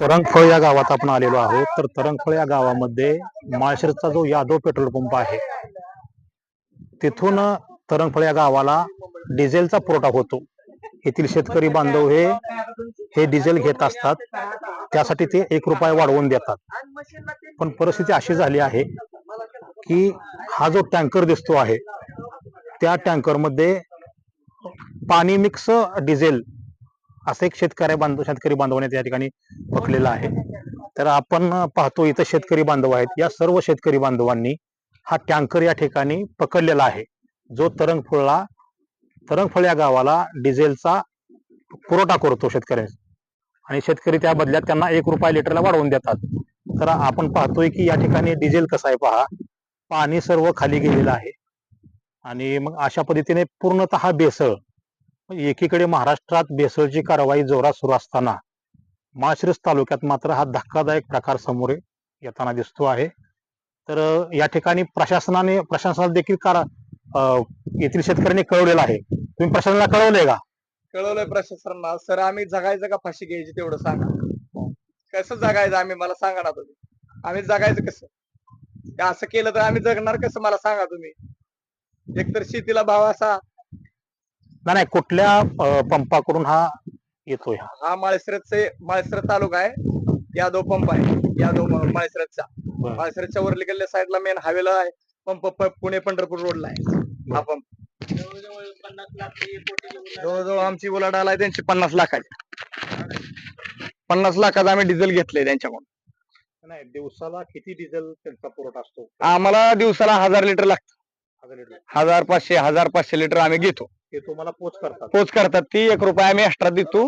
तरंगफळ या गावात आपण आलेलो आहोत. तर तरंगफळ या गावामध्ये माळशिरसचा जो यादव पेट्रोल पंप आहे, तिथून तरंगफळ या गावाला डिझेलचा पुरवठा होतो. येथील शेतकरी बांधव हे डिझेल घेत असतात, त्यासाठी ते ₹1 वाढवून देतात. पण परिस्थिती अशी झाली आहे की हा जो टँकर दिसतो आहे, त्या टँकरमध्ये पाणी मिक्स डिझेल असं एक शेतकरी बांधवाने त्या ठिकाणी पकडलेलं आहे. तर आपण पाहतो इथं शेतकरी बांधव आहेत. या सर्व शेतकरी बांधवांनी हा टँकर या ठिकाणी पकडलेला आहे, जो तरंगफळ या गावाला डिझेलचा पुरवठा करतो शेतकऱ्यांना, आणि शेतकरी त्या बदल्यात त्यांना ₹1 लिटरला वाढवून देतात. तर आपण पाहतोय की या ठिकाणी डिझेल कसं आहे पहा, पाणी सर्व खाली गेलेलं आहे. आणि मग अशा पद्धतीने पूर्णतः भेसळ. एकीकडे महाराष्ट्रात भेसळची कारवाई जोरात सुरू असताना माळशिरस तालुक्यात मात्र हा धक्कादायक प्रकार समोर येताना दिसतो आहे. तर या ठिकाणी प्रशासनाला देखील येथील शेतकऱ्यांनी कळवलेलं आहे. तुम्ही प्रशासनाला कळवलंय का? कळवलंय प्रशासनाला. सर आम्ही जगायचं का फाशी घ्यायची तेवढं सांगा. कसं जगायचं आम्ही, मला सांगा ना तुम्ही. आम्ही जगायचं कसं? हे असं केलं तर आम्ही जगणार कसं, मला सांगा तुम्ही. एकतर शेतीला भाव असा. नाही, कुठल्या पंपाकडून हा येतोय? हा माळशिरस तालुका आहे, यादव पंप आहे, यादव माळशिरसचा. माळशिरसच्या वरली साईडला मेन हायवेला आहे पंप, पुणे पंढरपूर रोडला आहे हा पंप. जवळजवळ आमची उलाढाल आहे त्यांची 50 लाखाची. 50 लाखाचा आम्ही डिझेल घेतलंय त्यांच्याकडून. नाही, दिवसाला किती डिझेल त्यांचा पुरवठा असतो? आम्हाला दिवसाला 1000 लिटर लागतं. 1500 लिटर आम्ही घेतो. ते तुम्हाला पोच करतात ती. ₹1 आम्ही एक्स्ट्रा देतो.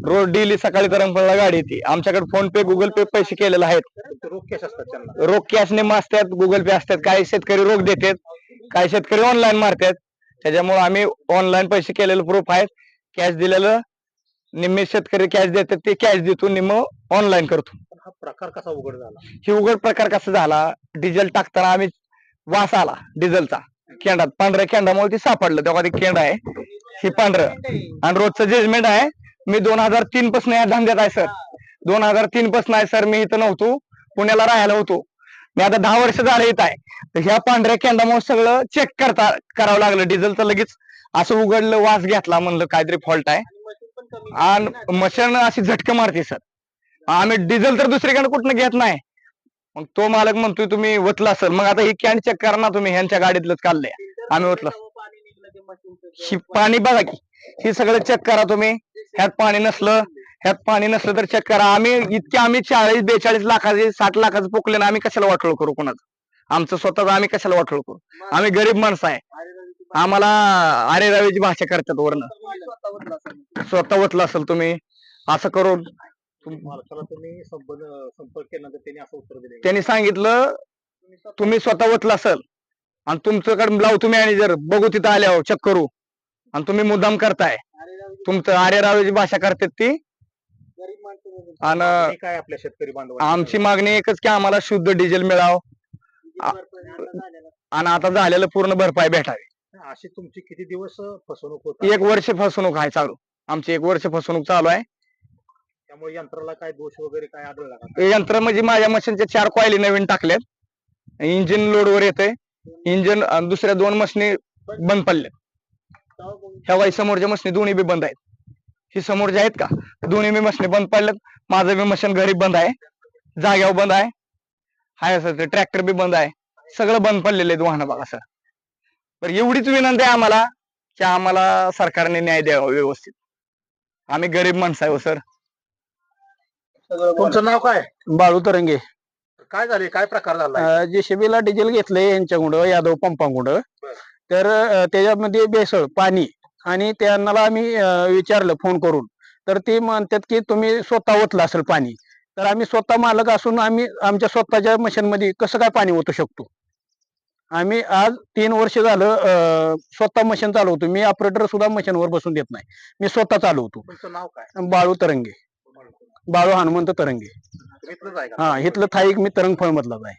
रोज डेली सकाळी तरंगफळला गाडी येते. आमच्याकडे फोन पे गुगल पे पैसे केलेले आहेत. रोख कॅश असतात त्यांना? रोख कॅश निम्म असतात, गुगल पे असतात. काही शेतकरी रोख देतात, काही शेतकरी ऑनलाईन मारतात. त्याच्यामुळे आम्ही ऑनलाईन पैसे केलेलं प्रूफ आहेत. कॅश दिलेलं निम्मे शेतकरी कॅश देतात, ते कॅश देतो, निम्म ऑनलाईन करतो. हा प्रकार कसा उघड झाला? ही उघड प्रकार कसा झाला, डिझेल टाकताना आम्ही वास आला डिझेलचा केंडात. पांढऱ्या केंडामुळे ती सापडलं. तेव्हा ते केंड आहे हे पांढरं. आणि रोजचं जजमेंट आहे, मी 2003 पासून या धंद्यात आहे सर. 2003 पासून आहे सर. मी इथं नव्हतो, पुण्याला राहायला होतो. मी आता 10 वर्ष झाले इथं आहे. तर ह्या पांढऱ्या केंडामुळे सगळं चेक करावं लागलं. डिझेलचं लगेच असं उघडलं, वास घेतला, म्हणलं काहीतरी फॉल्ट आहे. आणि मशीन अशी झटके मारते सर. आम्ही डिझेल तर दुसरीकडे कुठनं घेत नाही. मग तो मालक म्हणतोय तुम्ही ओतला असेल. मग आता ही कॅन चेक करा ना तुम्ही, ह्यांच्या गाडीतलंच काढलंय आम्ही ओतलं. ही पाणी बघा की, ही सगळं चेक करा तुम्ही. ह्यात पाणी नसलं तर चेक करा. आम्ही 40-42 लाखाचे 60 लाखाचं पोकले ना, आम्ही कशाला वाटोळ करू कोणाचं? आमचं स्वतःच आम्ही कशाला वाटोळ करू? आम्ही गरीब माणसं आहे. आम्हाला अरे रवीची भाषा करतात वरनं. स्वतः ओतलं असेल तुम्ही असं करून. तुम्ही संपर्क केल्यानंतर त्यांनी असं उत्तर दिले? त्यांनी सांगितलं तुम्ही स्वतः ओतलं असेल आणि तुमच्याकडे लावू तुम्ही, आणि जर बघू तिथं आल्यावर चेक करू, आणि तुम्ही मुद्दाम करताय. तुमचं आर्य रावेची भाषा करतात ती. आणि काय आपल्या शेतकरी बांधव, आमची मागणी एकच की आम्हाला शुद्ध डिझेल मिळावं, आणि आता झालेलं पूर्ण भरपाई भेटावी. अशी तुमची किती दिवस फसवणूक होत? 1 वर्ष फसवणूक आहे चालू. आमची 1 वर्ष फसवणूक चालू आहे. त्यामुळे यंत्राला काय दोष वगैरे काय आढळला का? यंत्र म्हणजे माझ्या मशीनच्या 4 कॉइली नवीन टाकल्यात. इंजिन लोडवर येतंय. इंजिन दुसऱ्या 2 मशीनी बंद पडल्यात. ह्या वाई समोरच्या मशीनी दोन्ही बी बंद आहेत. ही समोरच्या आहेत का, दोन्ही बी मशीनी बंद पडल्यात. माझं बी मशीन घरी बंद आहे, जाग्यावर बंद आहे. हाय सर, ते ट्रॅक्टर बी बंद आहे. सगळं बंद पडलेलं आहे वाहनं बघा सर. तर एवढीच विनंती आहे आम्हाला की आम्हाला सरकारने न्याय द्यावा व्यवस्थित. आम्ही गरीब माणसं आहे हो सर. तुमचं नाव काय? बाळू तरंगे. काय झाले, काय प्रकार झाला? जेसीबीला डिझेल घेतलंय यांच्याकडं, यादव पंपाकडं. तर त्याच्यामध्ये भेसळ पाणी, आणि त्यांना आम्ही विचारलं फोन करून, तर ते म्हणतात की तुम्ही स्वतः ओतलं असेल पाणी. तर आम्ही स्वतः मालक असून आम्ही आमच्या स्वतःच्या मशीन मध्ये कसं काय पाणी ओतू शकतो? आम्ही आज 3 वर्ष झालं स्वतः मशीन चालवतो. मी ऑपरेटर सुद्धा मशीनवर बसून देत नाही, मी स्वतः चालवतो. तुमचं नाव काय? बाळू तरंगे, बाळू हनुमंत तरंगे. हा, इथलं थाईक मी तरंगफळ मधलाच आहे.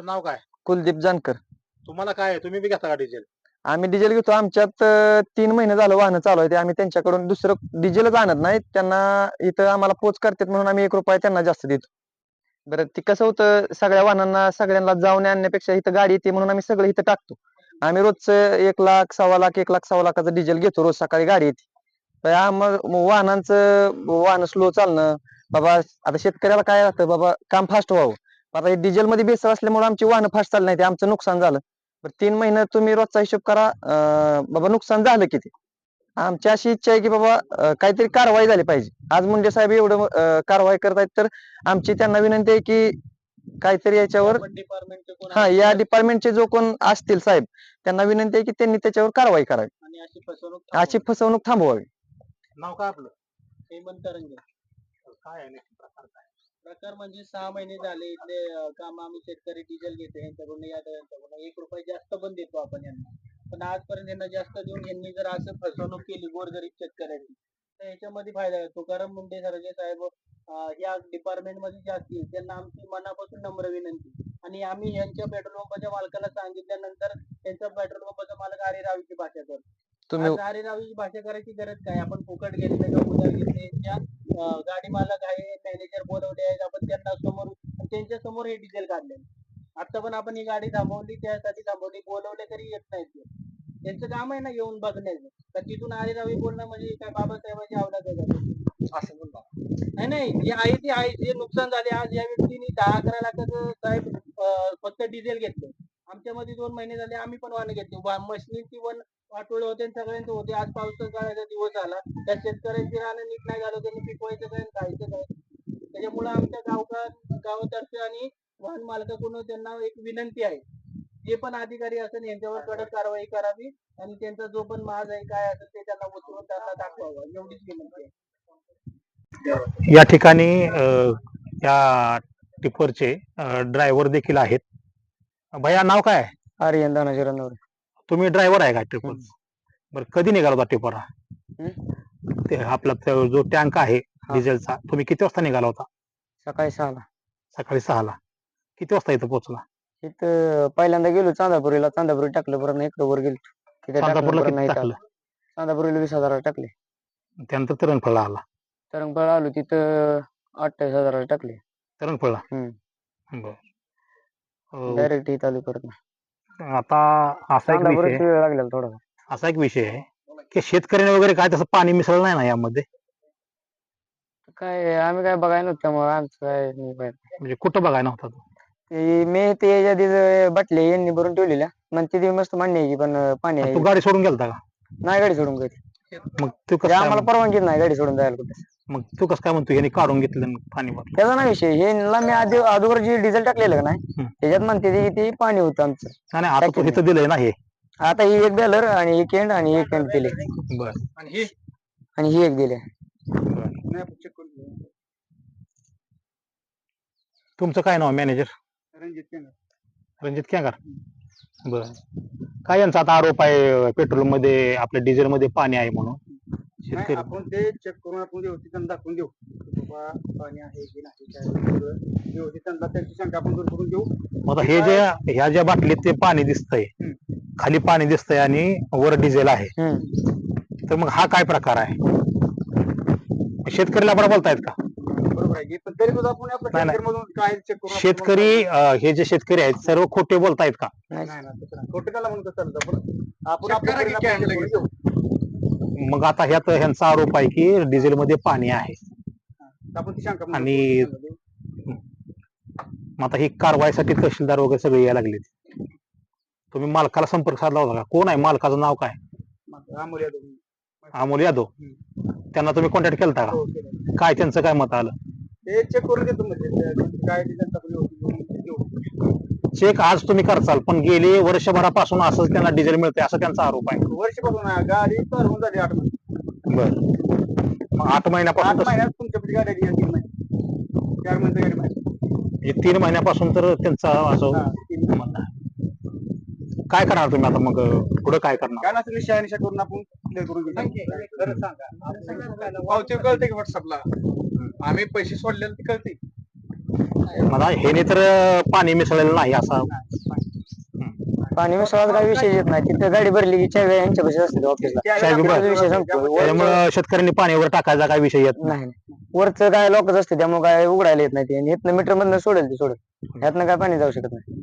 नाव काय? कुलदीप जानकर. तुम्हाला काय, तुम्ही बी घेता का डिझेल? आम्ही डिझेल घेतो. आमच्यात 3 महिने झालं वाहनं चालू आहे. ते आम्ही त्यांच्याकडून दुसरं डिझेलच आणत नाही. त्यांना इथं आम्हाला पोच करतात म्हणून आम्ही ₹1 त्यांना जास्त देतो. बरं ते कसं होतं, सगळ्या वाहनांना सगळ्यांना जाऊन आणण्यापेक्षा इथं गाडी येते म्हणून आम्ही सगळं इथं टाकतो. आम्ही रोजचं 1 लाख, 1.25 लाख, 1 लाख, 1.25 लाखाचं डिझेल घेतो. रोज सकाळी गाडी येते. तर वाहन स्लो चालणं, बाबा आता शेतकऱ्याला काय राहतं, बाबा काम फास्ट व्हावं. आता हे डिझेल मध्ये भेसळ असल्यामुळे आमची वाहनं फास्ट चालली नाही, ते आमचं नुकसान झालं. बरं 3 महिने तुम्ही रोजचा हिशोब करा, बाबा नुकसान झालं किती. आमची अशी इच्छा आहे की बाबा काहीतरी कारवाई झाली पाहिजे. आज मुंडे साहेब एवढं कारवाई करतायत, तर आमची त्यांना विनंती आहे की काहीतरी याच्यावर या डिपार्टमेंटचे जो कोण असतील साहेब, त्यांना विनंती आहे की त्यांनी त्याच्यावर कारवाई करावी आणि अशी फसवणूक थांबवावी. नाव काय आपलं? हेमंत तरंगे. काय आहे नक्की प्रकार काय? प्रकार म्हणजे 6 महिने झाले इथले काम आम्ही शेतकरी डिझेल घेतो यांच्याकडून, यांच्याकडून ₹1 जास्त पण देतो आपण यांना, पण आजपर्यंत यांना जास्त देऊन यांनी जर असं फसवणूक केली गोरगरीब शेतकऱ्यांची, तर याच्यामध्ये फायदा आहे. तुकाराम मुंडे सरजे साहेब या डिपार्टमेंट मध्ये जे असतील त्यांना आमची मनापासून नम्र विनंती. आणि आम्ही यांच्या पेट्रोल पंपाच्या मालकाला सांगितल्यानंतर त्यांचा पेट्रोल पंपाचा मालक आरेरावीची भाषा करतो. तुम्ही आज आरेरावीची भाषा करायची गरज काय? आपण फुकट घेतलं का उधार घेतले? गाडी मालक आहे, मॅनेजर बोलवले आहेत, आपण त्यांना समोर त्यांच्या समोर हे डिझेल काढले. आता पण आपण ही गाडी थांबवली, त्यासाठी थांबवली, बोलवले तरी येत नाहीत ते. त्यांचं काम आहे ना येऊन बघण्याचं. तर तिथून आरेरावी बोलणं म्हणजे काय बाबासाहेबांची अवलाद आहे असं बोलतात. नाही जे आहे ते आहे. जे नुकसान झाले आज या व्यक्तीने 10-11 लाखाचं साहेब फक्त डिझेल घेतलं. आमच्यामध्ये 2 महिने झाले आम्ही पण वाहनं घेतली. मशिनीची वन वाटोळे होते आणि सगळ्यांचे होते. आज पावसाळ्याचा दिवस आला, त्या शेतकऱ्यांची रानं नीट नाही झालं, त्यांनी पिकवायचं काय आणि खायचं काय. त्याच्यामुळे आमच्या गावातर्फे आणि वाहन मालकाकडून त्यांना एक विनंती आहे, जे पण अधिकारी असेल यांच्यावर कडक कारवाई करावी आणि त्यांचा जो पण माज आहे काय असेल ते त्यांना उचलून त्यांना दाखवावं, एवढीच विनंती आहे. या ठिकाणी या टिपरचे ड्रायव्हर देखील आहेत. भैया नाव काय आहे? आर्यन दानाजी रणवरे. तुम्ही ड्रायव्हर आहे का टिपर? बरं, कधी निघाला होता टिपर हा? ते आपला जो टँक आहे डिझेलचा, तुम्ही किती वाजता निघाला होता? सकाळी 6 ला. सकाळी 6ला. किती वाजता इथं पोहोचला? इथं पहिल्यांदा गेलो चांदापुरीला, चांदापुरी टाकलं, परत इकडं वर गेलो. तिथे चांदापूरला टाकलं, किती टाकलं? चांदापुरीला 20,000 टाकले. त्यानंतर तरणफळला आला. तरंगफळ आलो तिथं 28,000 टाकले. तरणफळला. बरं. डायरेक्ट इथं आलो परत. आता असा एक चांदापुरीत विषय वेळ लागलेला थोडा. असा एक विषय आहे की शेतकऱ्याने वगैरे काय तसं पाणी मिसळलं नाही ना यामध्ये? काय आम्ही काय बघायला नव्हतं, त्यामुळे आमचं काय नाही पाहिजे. म्हणजे कुठं बघायला नव्हता तो? मी ते याच्या आधी बाटल्या यांनी भरून ठेवलेल्या, म्हणते ती मस्त मान्य आहे की, पण पाणी आहे तू गाडी सोडून गेलता का? नाही गाडी सोडून गेली. मग तू कसं आम्हाला परवानगी नाही गाडी सोडून जायला कुठे. मग तू कसं काय म्हणतो यांनी काढून घेतलं पाणी बाटलं? त्याचा नाही विषय. हे मी अगोदर जे डिझेल टाकलेलं का नाही, त्याच्यात म्हणते ती की ते पाणी होतं आमचं. नाही आता तू इथं दिलंय ना हे. आता ही एक बॅलर आणि एक एंड आणि एक एंड दिले, बरं. आणि ही एक दिले. तुमचं काय नाव मॅनेजर? रणजित केंगार. बरं. काय यांचा आता आरोप आहे पेट्रोल मध्ये आपल्या डिझेल मध्ये पाणी आहे म्हणून? शेतकरी आपण ते चेक करून आपण व्यवस्थित त्यांना दाखवून देऊ, बाबा पाणी आहे की नाही काय व्यवस्थित त्यांना त्यांची शंका आपण दूर करून देऊ. मग हे जे ह्या ज्या बाटलीत ते पाणी दिसतंय, खाली पाणी दिसतंय आणि वर डिझेल आहे, तर मग हा काय प्रकार आहे? शेतकऱ्याला आपण बोलतायत का? बरोबर आहे, पण तरी सुद्धा आपण आपल्या शेतकऱ्यांमधून काय चेक करून शेतकरी हे जे शेतकरी आहेत सर्व खोटे बोलतायत का? खोटे त्याला म्हणतो चालतं, आपण आपल्या मग आता ह्यात ह्यांचा आरोप आहे की डिझेल मध्ये पाणी आहे आपण ती शंका आणि मग आता ही कारवाईसाठी तहसीलदार वगैरे सगळे यायला लागले. तुम्ही मालकाला संपर्क साधला होता का? कोण आहे मालकाचं नाव काय? अमोल यादव. त्यांना तुम्ही कॉन्टॅक्ट केलता का? काय त्यांचं काय मत आलं? ते चेक करून देतो म्हणजे काय चेक आज तुम्ही करचाल, पण गेली वर्षभरापासून असं त्यांना डिझेल मिळते असं त्यांचा आरोप आहे. वर्षभरून गाडी तर होऊन झाली 8 महिने. बरं. मग 8 महिन्यापासून 8 महिन्यात तुमच्यापैकी गाडी 3 महिने 4 महिने गाडी माहिती. 3 महिन्यापासून तर त्यांचा असं म्हणणं आहे. काय करणार तुम्ही आता मग पुढे काय करणार? काय नसेल शहानिशा करून आपण क्लिअर करून घेऊ. खरं सांगा पावती कळते की व्हॉट्सअपला आम्ही पैसे सोडलेले ते कळते. मला हे तर पाणी मिसळलेलं नाही असं पाणी मिसळाचा काही विषय येत नाही. तिथे गाडी भरली की चावी यांच्यापाशी असते ऑफिसला. चावी भर- विषय संपतो. त्यामुळे शेतकऱ्यांनी पाणी वगैरे टाकायचा काही विषय येत नाही. नाही वरचं काय लोकच असते त्यामुळे काय उघडायला येत नाही ते. आणि इथनं मीटर मधनं सोडेल ते सोडेल. ह्यातनं काय पाणी जाऊ शकत नाही.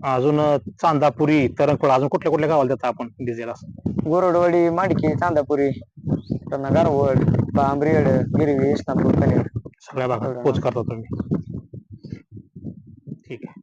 अजून चांदापुरी तरंगफळ अजून कुठल्या कुठल्या गावाला देता आपण डिझेल असं? गोरडवाडी, माडकी, चांदापुरी, पुन्हा गारवड, बांबरेड, गिरवी, इस्लामपूर, कनेर. सगळ्या भागात पोच करता तुम्ही. ठीक आहे.